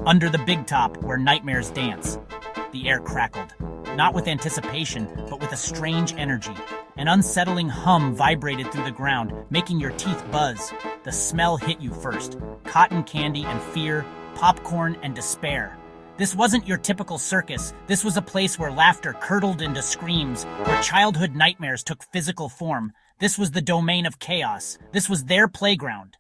Under the big top, where nightmares dance, the air crackled, not with anticipation, but with a strange energy. An unsettling hum vibrated through the ground, making your teeth buzz. The smell hit you first: cotton candy and fear, popcorn and despair. This wasn't your typical circus. This was a place where laughter curdled into screams, where childhood nightmares took physical form. This was the domain of chaos. This was their playground.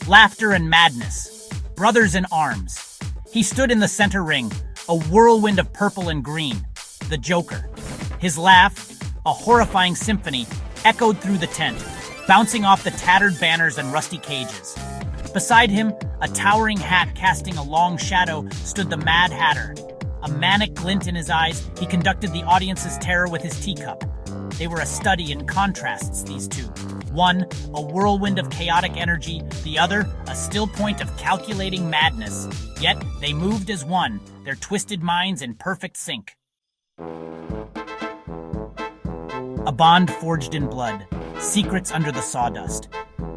Laughter and madness. Brothers in arms. He stood in the center ring, a whirlwind of purple and green. The Joker. His laugh, a horrifying symphony, echoed through the tent, bouncing off the tattered banners and rusty cages. Beside him, a towering hat casting a long shadow, stood the Mad Hatter. A manic glint in his eyes, he conducted the audience's terror with his teacup. They were a study in contrasts, these two. One, a whirlwind of chaotic energy, the other, a still point of calculating madness. Yet, they moved as one, their twisted minds in perfect sync. A bond forged in blood, secrets under the sawdust.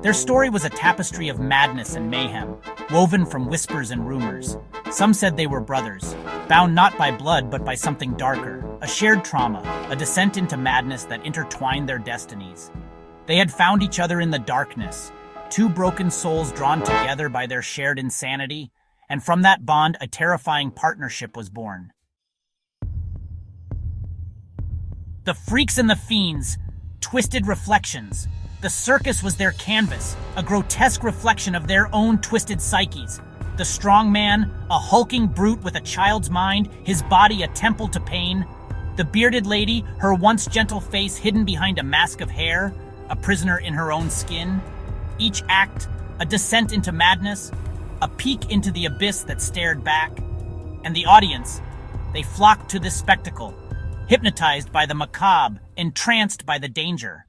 Their story was a tapestry of madness and mayhem, woven from whispers and rumors. Some said they were brothers, bound not by blood but by something darker, a shared trauma, a descent into madness that intertwined their destinies. They had found each other in the darkness, two broken souls drawn together by their shared insanity, and from that bond a terrifying partnership was born. The Freaks and the Fiends, twisted reflections. The circus was their canvas, a grotesque reflection of their own twisted psyches. The strong man, a hulking brute with a child's mind, his body a temple to pain. The bearded lady, her once gentle face hidden behind a mask of hair, a prisoner in her own skin. Each act, a descent into madness, a peek into the abyss that stared back. And the audience, they flocked to this spectacle, hypnotized by the macabre, entranced by the danger.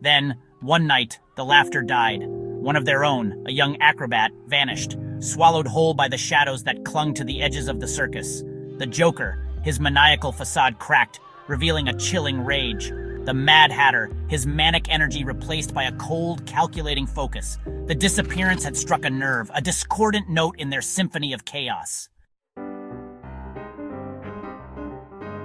Then, one night, the laughter died. One of their own, a young acrobat, vanished, swallowed whole by the shadows that clung to the edges of the circus. The Joker, his maniacal facade cracked, revealing a chilling rage. The Mad Hatter, his manic energy replaced by a cold, calculating focus. The disappearance had struck a nerve, a discordant note in their symphony of chaos.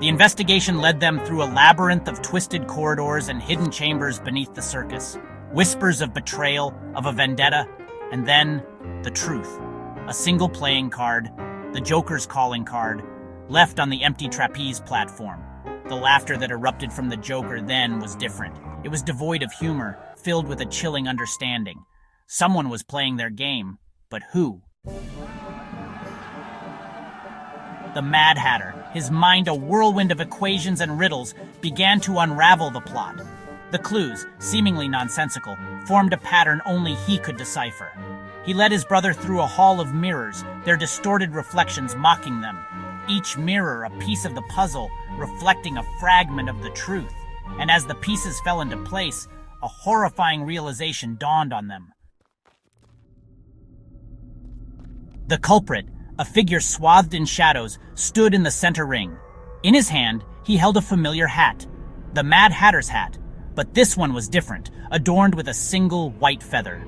The investigation led them through a labyrinth of twisted corridors and hidden chambers beneath the circus. Whispers of betrayal, of a vendetta, and then the truth. A single playing card, the Joker's calling card, left on the empty trapeze platform. The laughter that erupted from the Joker then was different. It was devoid of humor, filled with a chilling understanding. Someone was playing their game, but who? The Mad Hatter, his mind a whirlwind of equations and riddles, began to unravel the plot. The clues, seemingly nonsensical, formed a pattern only he could decipher. He led his brother through a hall of mirrors, their distorted reflections mocking them. Each mirror a piece of the puzzle, reflecting a fragment of the truth. And as the pieces fell into place, a horrifying realization dawned on them. The culprit, a figure swathed in shadows, stood in the center ring. In his hand, he held a familiar hat, the Mad Hatter's hat, but this one was different, adorned with a single white feather.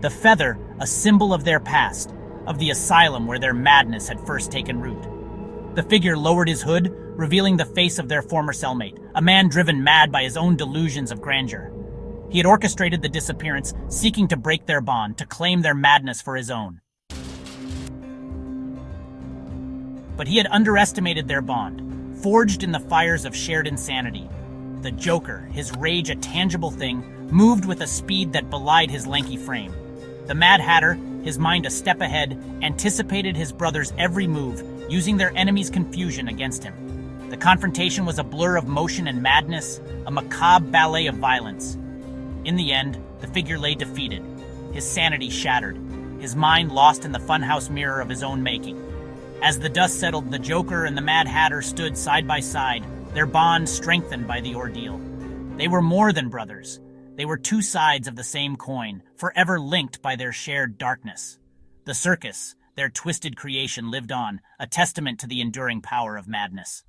The feather, a symbol of their past, of the asylum where their madness had first taken root. The figure lowered his hood, revealing the face of their former cellmate, a man driven mad by his own delusions of grandeur. He had orchestrated the disappearance, seeking to break their bond, to claim their madness for his own. But he had underestimated their bond, forged in the fires of shared insanity. The Joker, his rage a tangible thing, moved with a speed that belied his lanky frame. The Mad Hatter, his mind a step ahead, anticipated his brother's every move, using their enemy's confusion against him. The confrontation was a blur of motion and madness, a macabre ballet of violence. In the end, the figure lay defeated, his sanity shattered, his mind lost in the funhouse mirror of his own making. As the dust settled, the Joker and the Mad Hatter stood side by side, their bond strengthened by the ordeal. They were more than brothers. They were two sides of the same coin, forever linked by their shared darkness. The circus, their twisted creation, lived on, a testament to the enduring power of madness.